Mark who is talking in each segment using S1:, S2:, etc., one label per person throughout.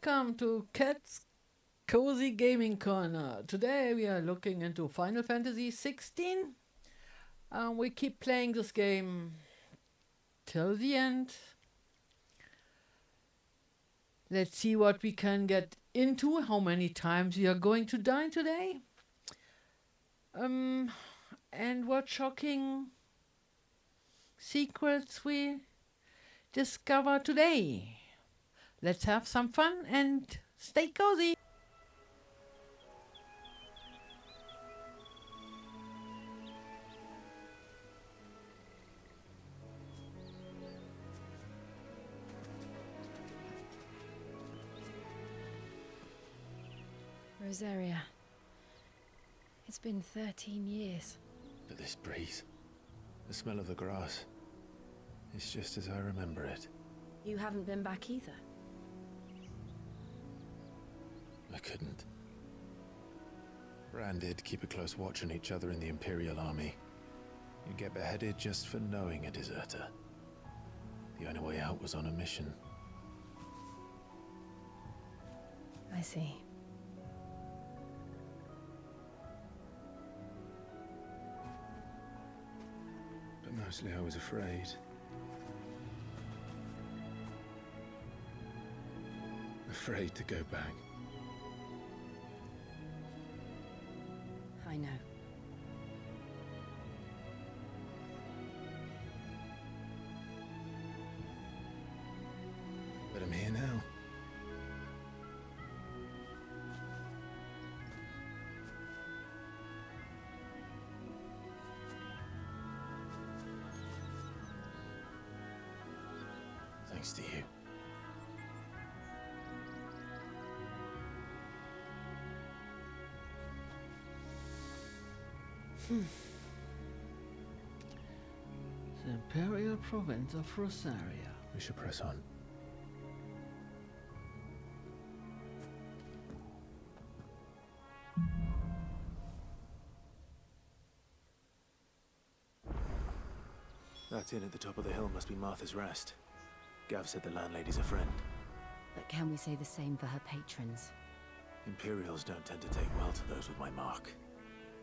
S1: welcome to Cat's Cozy Gaming Corner. Today we are looking into Final Fantasy 16. We keep playing this game till the end. Let's see what we can get into, how many times we are going to die today. And what shocking secrets we discover today. Let's have some fun and stay cozy.
S2: Rosaria. It's been 13 years.
S3: But this breeze, the smell of the grass, it's just as I remember it.
S2: You haven't been back either.
S3: I couldn't. Bran did keep a close watch on each other in the Imperial Army. You'd get beheaded just for knowing a deserter. The only way out was on a mission.
S2: I see.
S3: But mostly I was afraid. Afraid to go back.
S2: I know.
S3: But I'm here now. Thanks to you.
S1: The Imperial Province of Rosaria.
S3: We should press on. That inn at the top of the hill must be Martha's Rest. Gav said the landlady's a friend.
S2: But can we say the same for her patrons?
S3: Imperials don't tend to take well to those with my mark.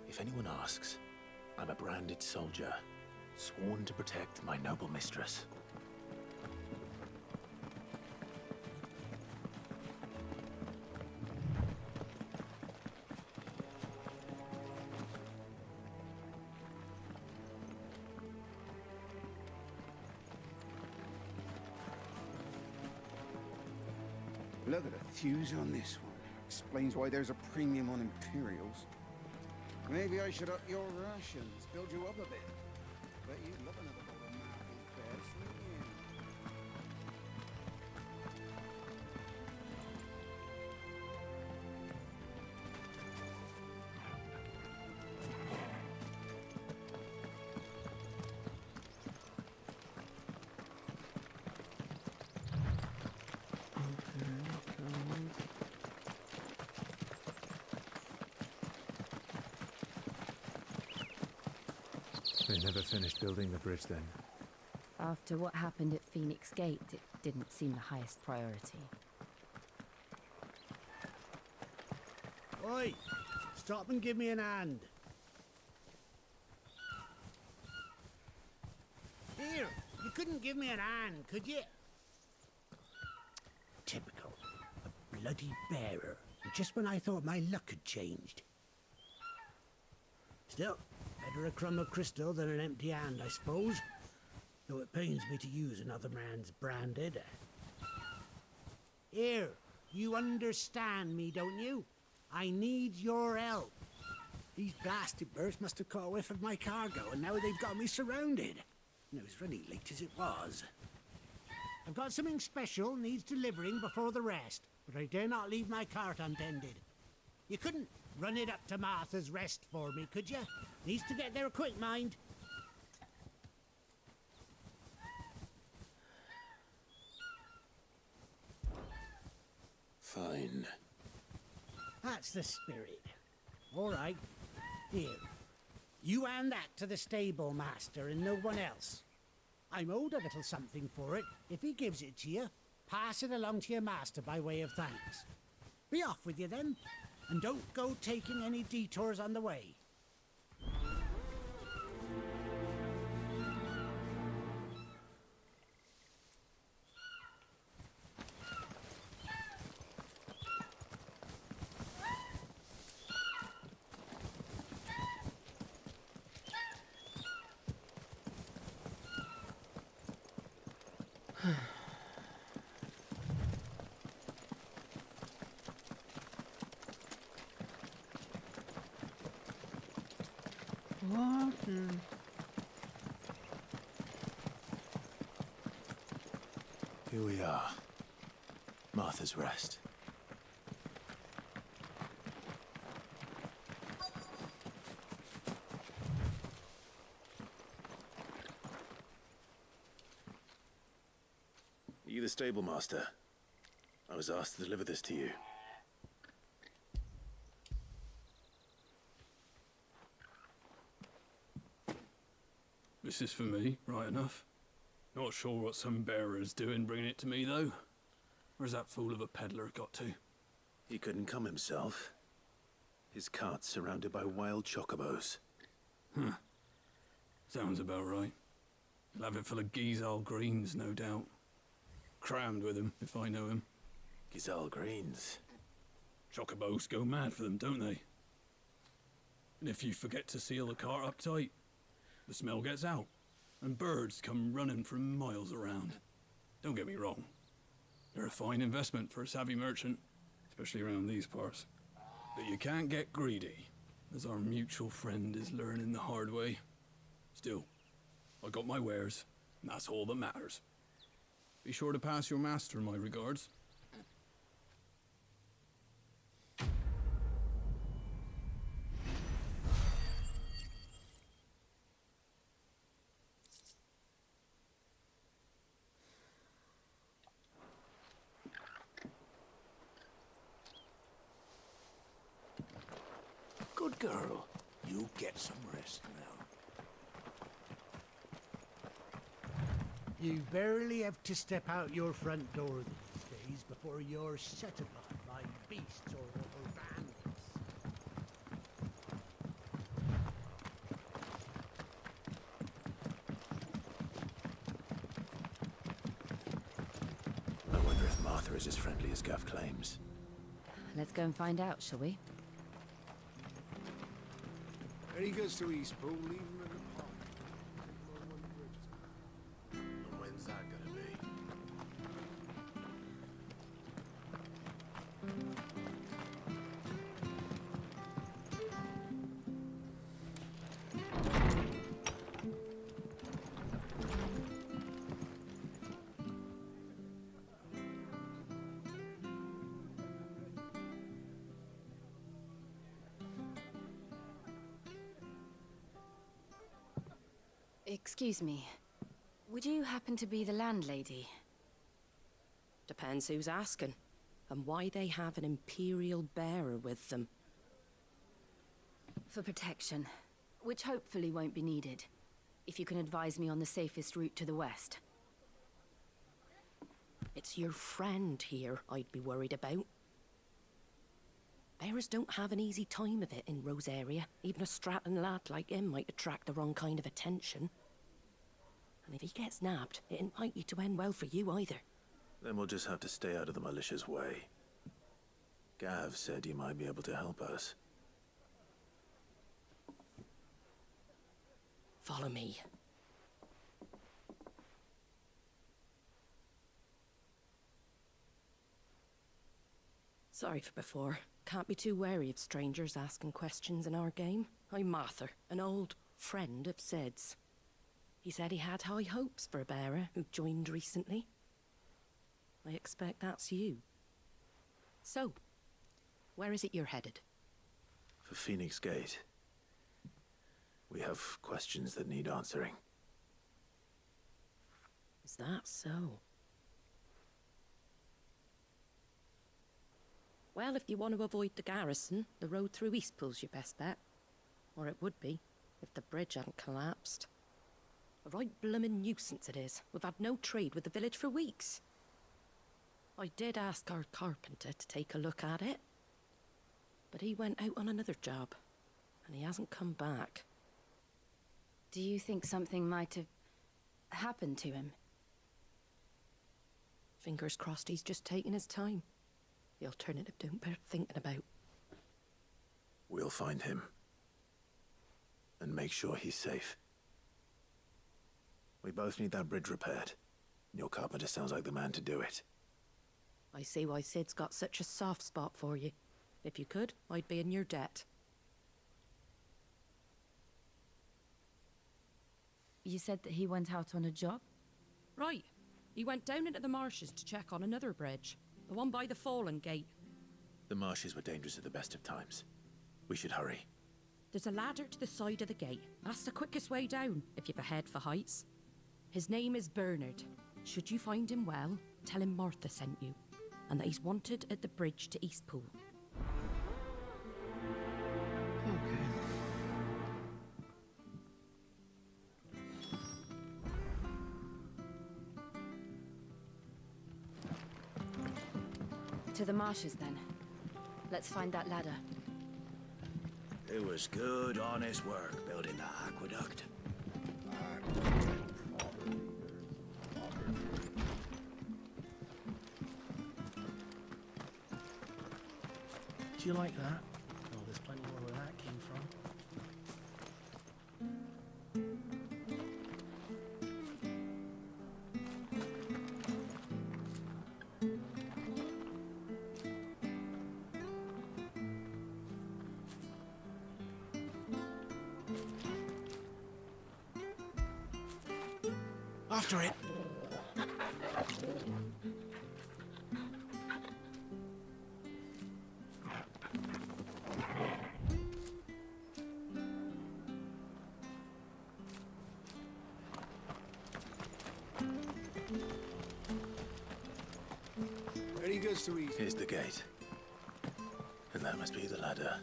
S3: If anyone asks, I'm a branded soldier, sworn to protect my noble mistress.
S4: Look at the fuse on this one. Explains why there's a premium on Imperials. Maybe I should up your rations, build you up a bit. Bet you'd love another bowl of Martha's Best, wouldn't you?
S3: They never finished building the bridge then.
S2: After what happened at Phoenix Gate, it didn't seem the highest priority.
S5: Oi! Stop and give me an hand. Here, you couldn't give me an hand, could you? Typical. A bloody bearer. Just when I thought my luck had changed. Still, better a crumb of crystal than an empty hand, I suppose. Though it pains me to use another man's branded. Here, you understand me, don't you? I need your help. These blasted birds must have caught a whiff of my cargo, and now they've got me surrounded. And it was really late as it was. I've got something special needs delivering before the rest, but I dare not leave my cart untended. You couldn't run it up to Martha's Rest for me, could you? Needs to get there quick, mind.
S3: Fine.
S5: That's the spirit. All right. Here. You hand that to the stable master and no one else. I'm owed a little something for it, if he gives it to you. Pass it along to your master by way of thanks. Be off with you then, and don't go taking any detours on the way.
S1: What?
S3: Here we are. Martha's Rest. Are you the stable master? I was asked to deliver this to you.
S6: This is for me, right enough. Not sure what some bearer's doing bringing it to me, though. Where's that fool of a peddler got to?
S3: He couldn't come himself. His cart's surrounded by wild chocobos.
S6: Huh. Sounds about right. He'll have it full of Gizal greens, no doubt. Crammed with him, if I know him.
S3: Gizal greens.
S6: Chocobos go mad for them, don't they? And if you forget to seal the cart up tight, the smell gets out, and birds come running from miles around. Don't get me wrong. They're a fine investment for a savvy merchant, especially around these parts. But you can't get greedy, as our mutual friend is learning the hard way. Still, I got my wares, and that's all that matters. Be sure to pass your master my regards.
S3: Good girl. You get some rest now.
S5: You barely have to step out your front door these days before you're set upon by beasts or bandits.
S3: I wonder if Martha is as friendly as Gav claims.
S2: Let's go and find out, shall we?
S4: There he goes to Eastpool, leaving him in the park.
S3: And when's that gonna be?
S2: Excuse me. Would you happen to be the landlady?
S7: Depends who's asking, and why they have an Imperial bearer with them.
S2: For protection, which hopefully won't be needed. If you can advise me on the safest route to the west.
S7: It's your friend here I'd be worried about. Bearers don't have an easy time of it in Rosaria. Even a Stratton lad like him might attract the wrong kind of attention. And if he gets nabbed, it ain't likely to end well for you either.
S3: Then we'll just have to stay out of the malicious way. Gav said you might be able to help us.
S7: Follow me. Sorry for before. Can't be too wary of strangers asking questions in our game. I'm Martha, an old friend of Sid's. He said he had high hopes for a bearer who joined recently. I expect that's you. So, where is it you're headed?
S3: For Phoenix Gate. We have questions that need answering.
S7: Is that so? Well, if you want to avoid the garrison, the road through Eastpool's your best bet. Or it would be, if the bridge hadn't collapsed. A right bloomin' nuisance it is. We've had no trade with the village for weeks. I did ask our carpenter to take a look at it, but he went out on another job, and he hasn't come back.
S2: Do you think something might have happened to him?
S7: Fingers crossed he's just taking his time. The alternative don't bear thinking about.
S3: We'll find him. And make sure he's safe. We both need that bridge repaired. Your carpenter sounds like the man to do it.
S7: I see why Sid's got such a soft spot for you. If you could, I'd be in your debt.
S2: You said that he went out on a job?
S7: Right. He went down into the marshes to check on another bridge. The one by the Fallen Gate.
S3: The marshes were dangerous at the best of times. We should hurry.
S7: There's a ladder to the side of the gate. That's the quickest way down, if you've a head for heights. His name is Bernard. Should you find him well, tell him Martha sent you, and that he's wanted at the bridge to Eastpool.
S1: Okay.
S2: To the marshes, then. Let's find that ladder.
S5: It was good, honest work building the aqueduct.
S3: Do you like that? Oh, there's plenty more where that came from.
S5: After it.
S4: Any goods to eat?
S3: Here's the gate. And that must be the ladder.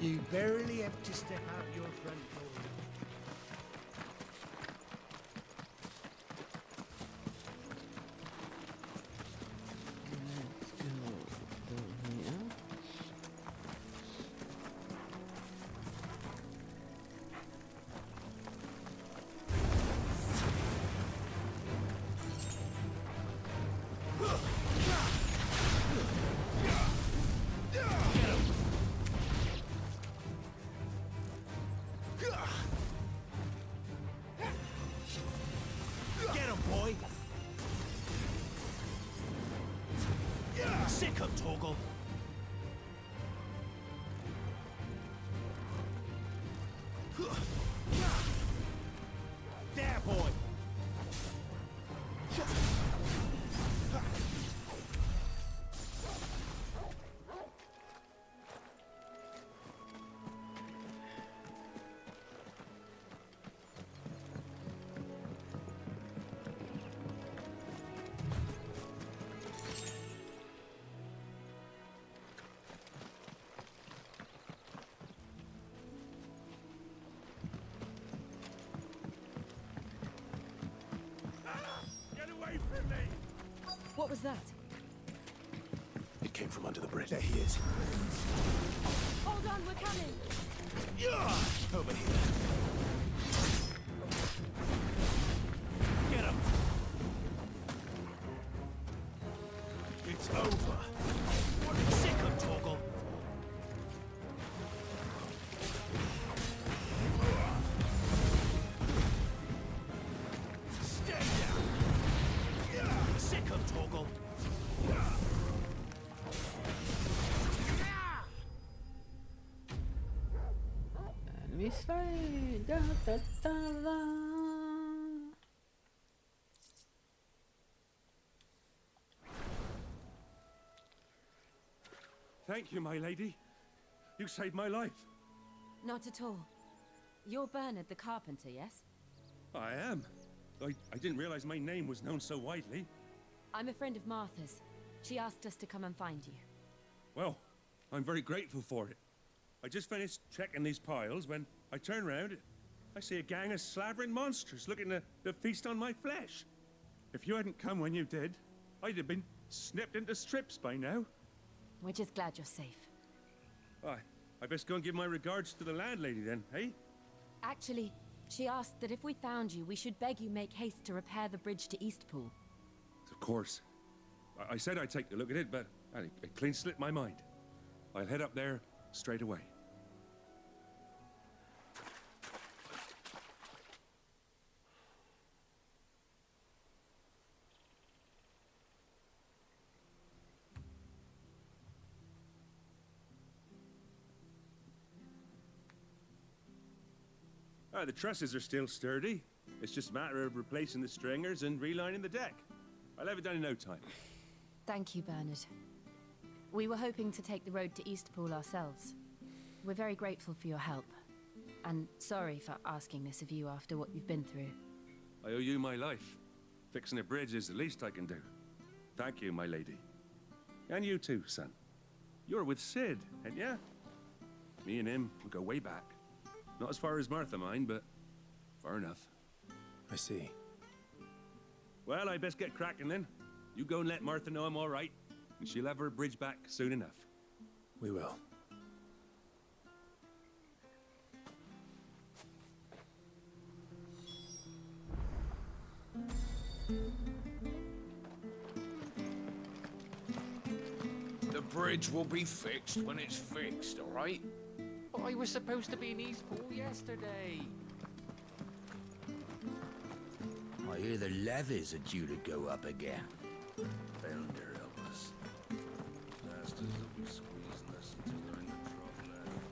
S5: You barely have to step out your front door.
S1: Let's go down here.
S5: Get him, boy! Sick of Toggle. There, boy! Get away from me!
S2: What was that?
S3: It came from under the bridge. There he is.
S2: Hold on, we're coming!
S3: Over here.
S5: Get him!
S3: It's over.
S5: Sick of Toggle. Stay down! Sick of Toggle.
S1: Enemy slay. Da, da, da, da.
S8: Thank you, my lady. You saved my life.
S2: Not at all. You're Bernard the carpenter, yes?
S8: I am. I didn't realize my name was known so widely.
S2: I'm a friend of Martha's. She asked us to come and find you.
S8: Well, I'm very grateful for it. I just finished checking these piles when I turn round. I see a gang of slavering monsters looking to feast on my flesh. If you hadn't come when you did, I'd have been snipped into strips by now.
S2: We're just glad you're safe.
S8: I best go and give my regards to the landlady then, eh?
S2: Actually, she asked that if we found you, we should beg you make haste to repair the bridge to Eastpool.
S8: Of course. I said I'd take a look at it, but it clean slipped my mind. I'll head up there straight away. The trusses are still sturdy. It's just a matter of replacing the stringers and relining the deck. I'll have it done in no time.
S2: Thank you, Bernard. We were hoping to take the road to Eastpool ourselves. We're very grateful for your help. And sorry for asking this of you after what you've been through.
S8: I owe you my life. Fixing a bridge is the least I can do. Thank you, my lady. And you too, son. You're with Sid, ain't ya? Me and him, we go way back. Not as far as Martha, mind, but far enough.
S3: I see.
S8: Well, I best get cracking then. You go and let Martha know I'm all right, and she'll have her bridge back soon enough.
S3: We will.
S9: The bridge will be fixed when it's fixed, all right? But I was supposed to be in Eastpool yesterday.
S10: I hear the levies are due to go up again. Bounder help us. Bastards will be squeezing us until they're in the drop left.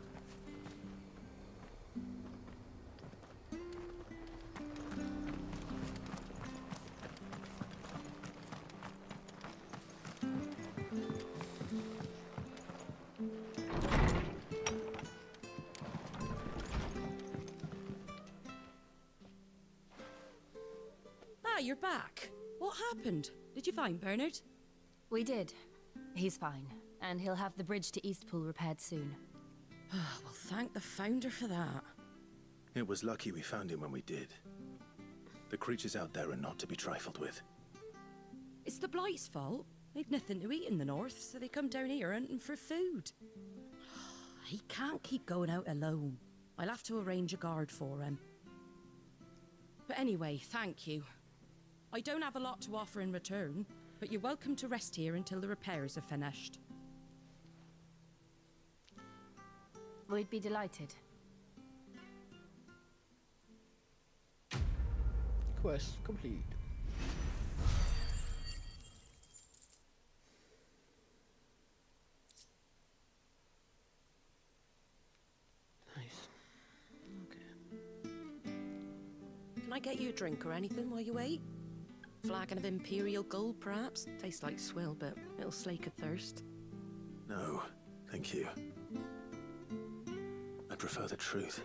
S7: Ah, you're back. What happened? Did you find Bernard?
S2: We did. He's fine, and he'll have the bridge to Eastpool repaired soon.
S7: Well, thank the Founder for that.
S3: It was lucky we found him when we did. The creatures out there are not to be trifled with.
S7: It's the Blight's fault. They've nothing to eat in the north, so they come down here hunting for food. He can't keep going out alone. I'll have to arrange a guard for him. But anyway, thank you. I don't have a lot to offer in return, but you're welcome to rest here until the repairs are finished.
S2: We'd be delighted.
S1: Quest complete. Nice. Okay.
S7: Can I get you a drink or anything while you wait? Flagon of Imperial Gold, perhaps? Tastes like swill, but it'll slake a thirst.
S3: No, thank you. I prefer the truth.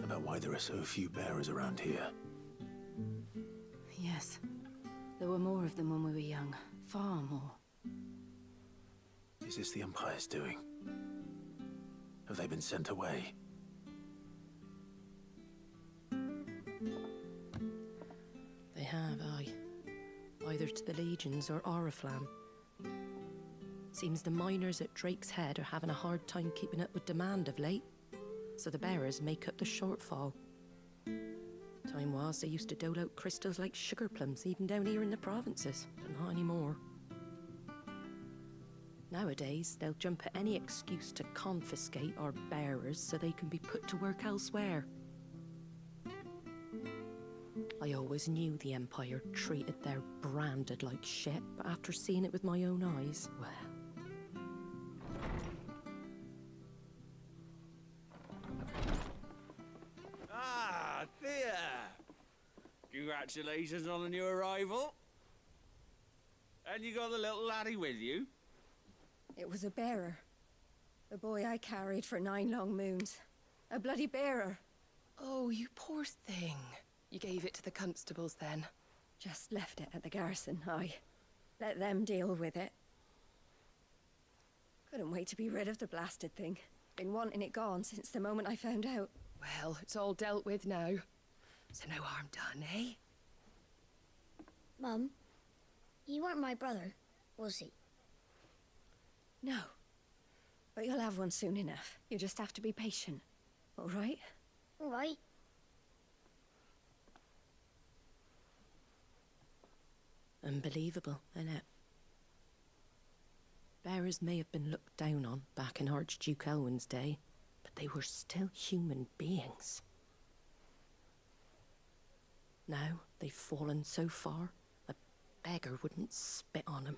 S3: About why there are so few bearers around here.
S2: Yes. There were more of them when we were young. Far more.
S3: Is this the Empire's doing? Have they been sent away?
S7: They have, aye. Either to the Legions or Oriflamme. Seems the miners at Drake's Head are having a hard time keeping up with demand of late, so the bearers make up the shortfall. Time was they used to dole out crystals like sugar plums even down here in the provinces, but not anymore. Nowadays, they'll jump at any excuse to confiscate our bearers so they can be put to work elsewhere. I always knew the Empire treated their branded like shit, but after seeing it with my own eyes, well...
S11: Ah, Thea! Congratulations on the new arrival. And you got the little laddie with you?
S12: It was a bearer. The boy I carried for 9 long moons. A bloody bearer.
S7: Oh, you poor thing. You gave it to the constables then?
S12: Just left it at the garrison, I let them deal with it. Couldn't wait to be rid of the blasted thing. Been wanting it gone since the moment I found out.
S7: Well, it's all dealt with now. So no harm done, eh?
S13: Mum, he weren't my brother, was he?
S12: No. But you'll have one soon enough. You just have to be patient. All right?
S13: All right.
S7: Unbelievable, innit? Bearers may have been looked down on back in Archduke Elwin's day, but they were still human beings. Now they've fallen so far, a beggar wouldn't spit on them.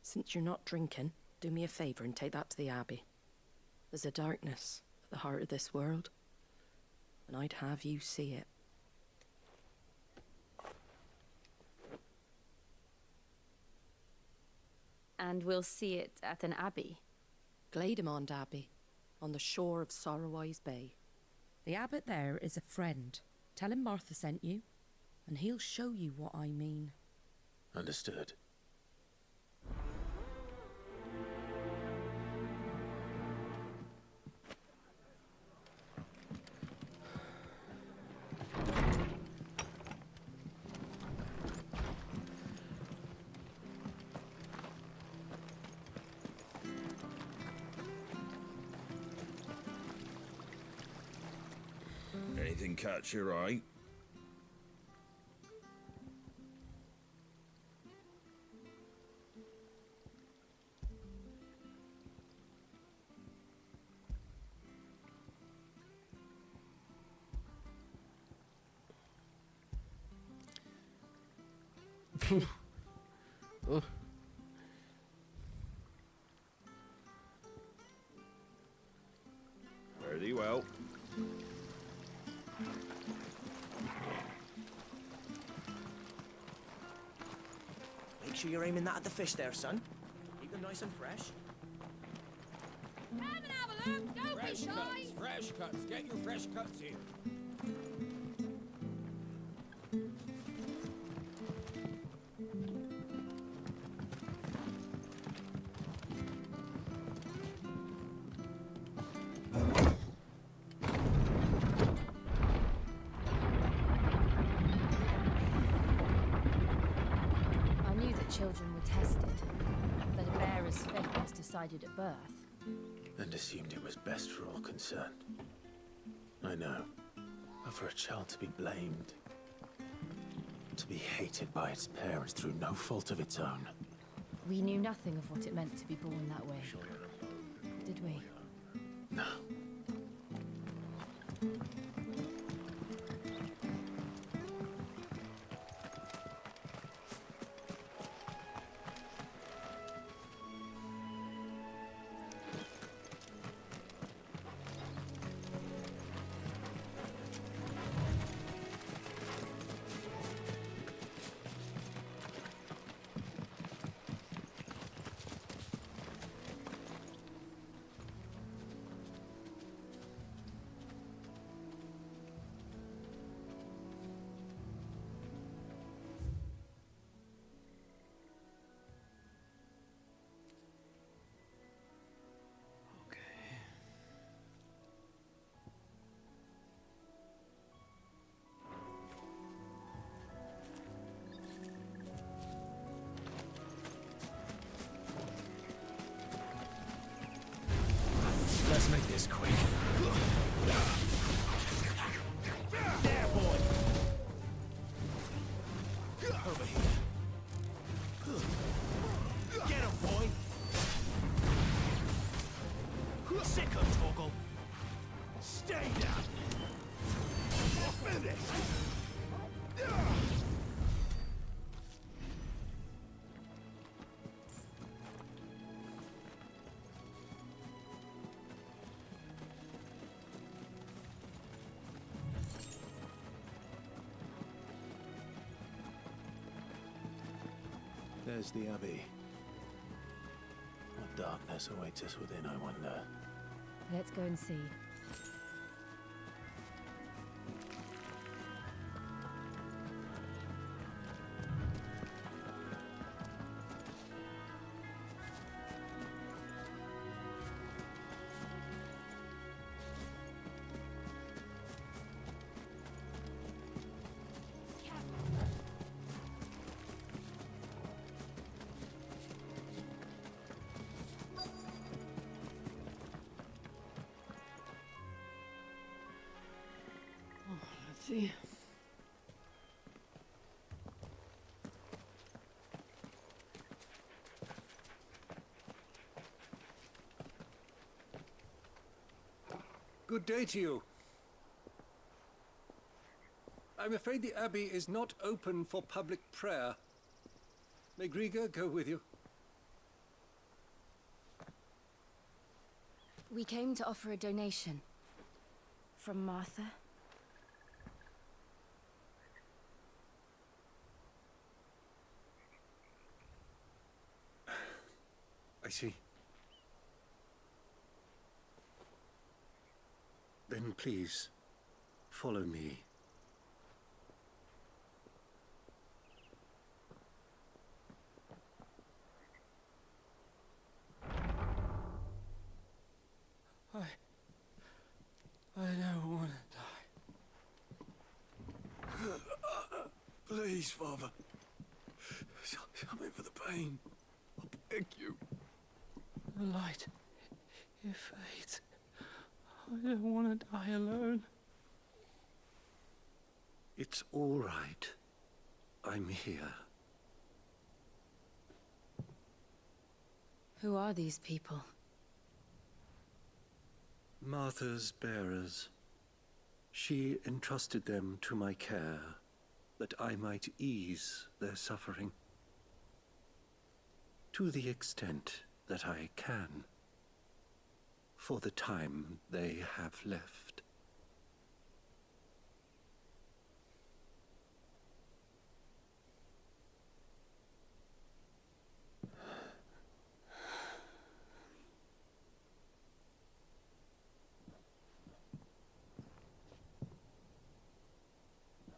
S7: Since you're not drinking, do me a favour and take that to the Abbey. There's a darkness at the heart of this world, and I'd have you see it.
S2: And we'll see it at an abbey?
S7: Glademond Abbey, on the shore of Sorrowise Bay. The abbot there is a friend. Tell him Martha sent you, and he'll show you what I mean.
S3: Understood.
S10: Anything catch your eye?
S1: Oh.
S10: Very well.
S14: Make sure you're aiming that at the fish there, son. Keep them nice and fresh.
S15: Come and have a look, don't
S9: Fresh
S15: be shy.
S9: cuts, fresh cuts. Get your fresh cuts here.
S2: I knew that children were tested, that a bearer's fate was decided at birth.
S3: And assumed it was best for all concerned. I know. But for a child to be blamed, to be hated by its parents through no fault of its own.
S2: We knew nothing of what it meant to be born that way, did we?
S3: No.
S9: Let's make this quick.
S14: There, boy! Over here. Get him, boy! Sick of Toggle! Stay down! Finish!
S3: There's the Abbey. What darkness awaits us within, I wonder.
S2: Let's go and see.
S1: Let's see.
S15: Good day to you. I'm afraid the Abbey is not open for public prayer. May Griga go with you?
S2: We came to offer a donation. From Martha.
S15: I see. Then please, follow me.
S6: I don't want to die. Please, Father. Help me for the pain. I beg you. The light. It fades. I don't want to die alone.
S15: It's all right. I'm here.
S2: Who are these people?
S15: Martha's bearers. She entrusted them to my care, that I might ease their suffering. To the extent that I can, for the time they have left.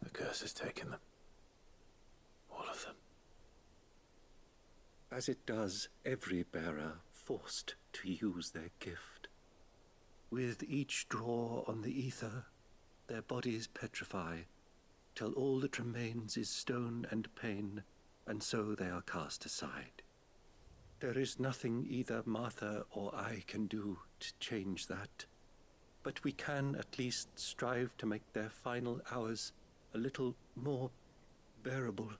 S3: The curse has taken them. All of them.
S15: As it does every bearer forced to use their gift. With each draw on the ether, their bodies petrify, till all that remains is stone and pain, and so they are cast aside. There is nothing either Martha or I can do to change that, but we can at least strive to make their final hours a little more bearable.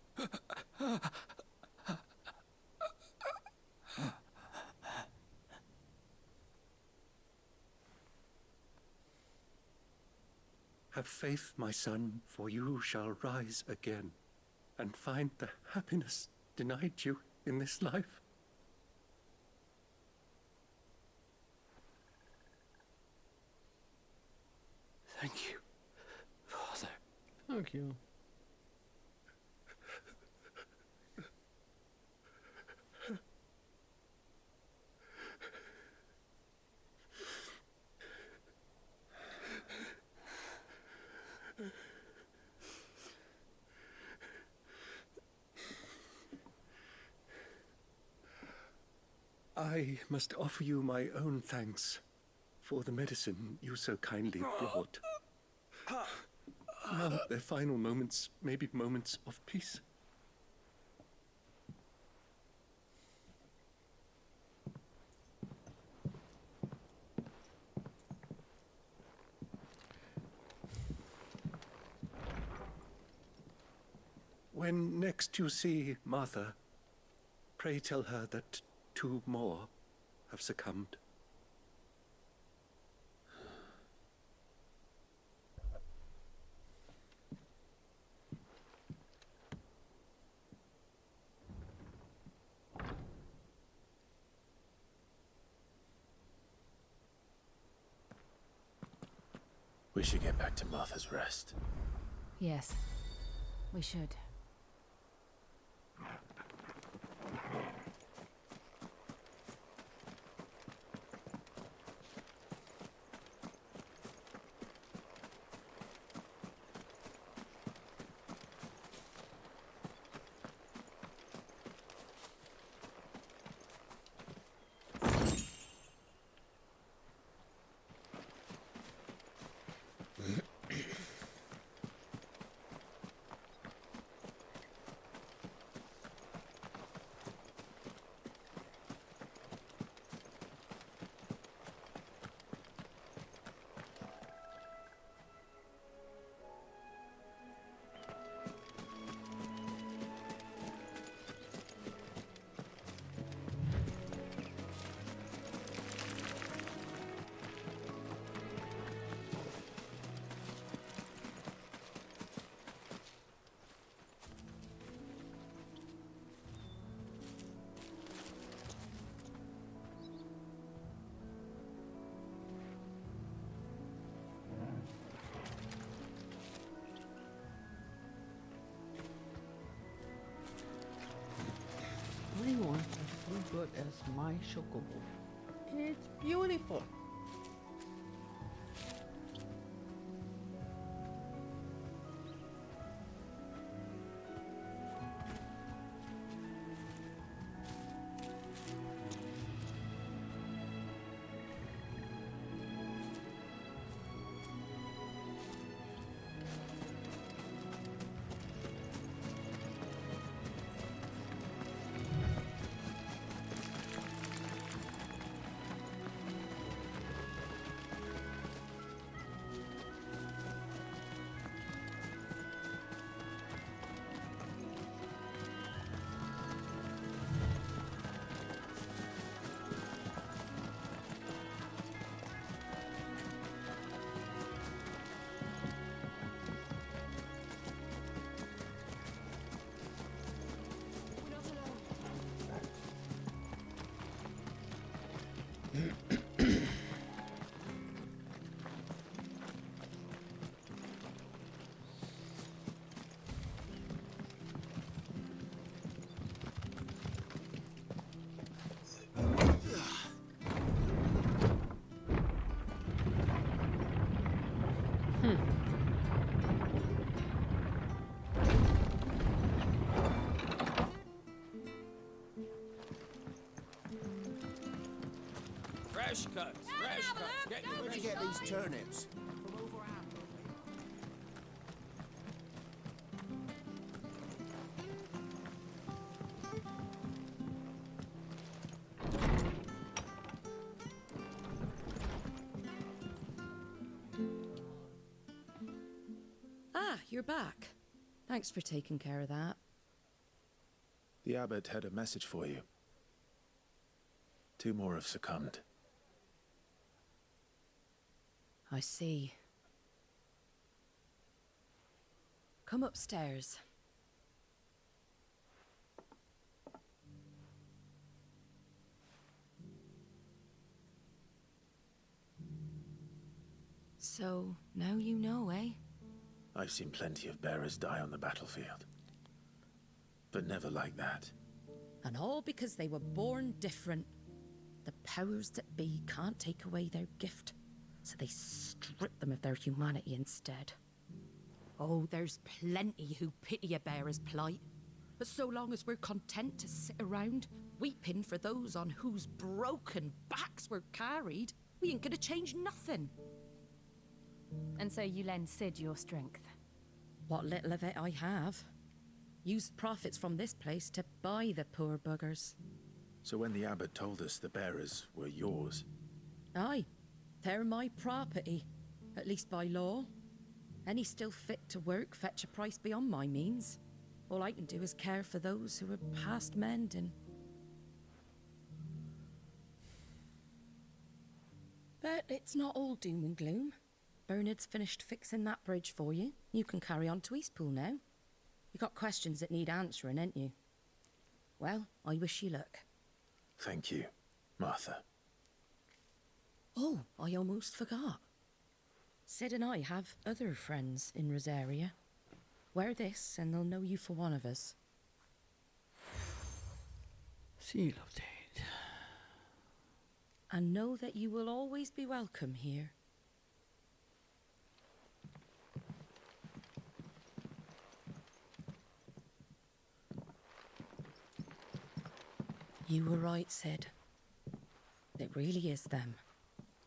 S15: Have faith, my son, for you shall rise again, and find the happiness denied you in this life.
S6: Thank you, Father.
S1: Thank you.
S15: I must offer you my own thanks for the medicine you so kindly brought. Now their final moments may be moments of peace. When next you see Martha, pray tell her that 2 more have succumbed.
S3: We should get back to Martha's Rest.
S2: Yes, we should.
S1: chocobo. It's beautiful.
S9: Fresh cuts, fresh cuts.
S14: Where'd you get these turnips?
S7: Ah, you're back. Thanks for taking care of that.
S3: The abbot had a message for you. 2 more have succumbed.
S7: I see. Come upstairs. So, now you know, eh?
S3: I've seen plenty of bearers die on the battlefield. But never like that.
S7: And all because they were born different. The powers that be can't take away their gift, so they strip them of their humanity instead. Oh, there's plenty who pity a bearer's plight. But so long as we're content to sit around, weeping for those on whose broken backs we're carried, we ain't gonna change nothing.
S2: And so you lend Sid your strength?
S7: What little of it I have. Used profits from this place to buy the poor buggers.
S3: So when the abbot told us the bearers were yours...
S7: Aye, they're my property, at least by law. Any still fit to work fetch a price beyond my means. All I can do is care for those who are past mending. But it's not all doom and gloom. Bernard's finished fixing that bridge for you. You can carry on to Eastpool now. You got questions that need answering, ain't you? Well, I wish you luck.
S3: Thank you, Martha.
S7: Oh, I almost forgot. Sid and I have other friends in Rosaria. Wear this and they'll know you for one of us.
S1: Seal of date.
S7: And know that you will always be welcome here. You were right, Sid. It really is them.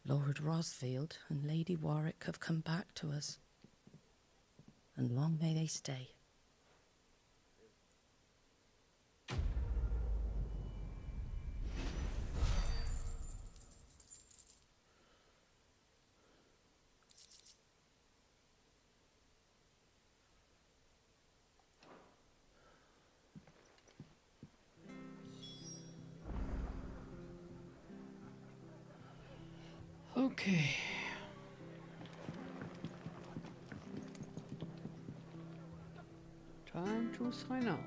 S7: Lord Rosfield and Lady Warwick have come back to us. And long may they stay.
S1: Okay. Time to sign out.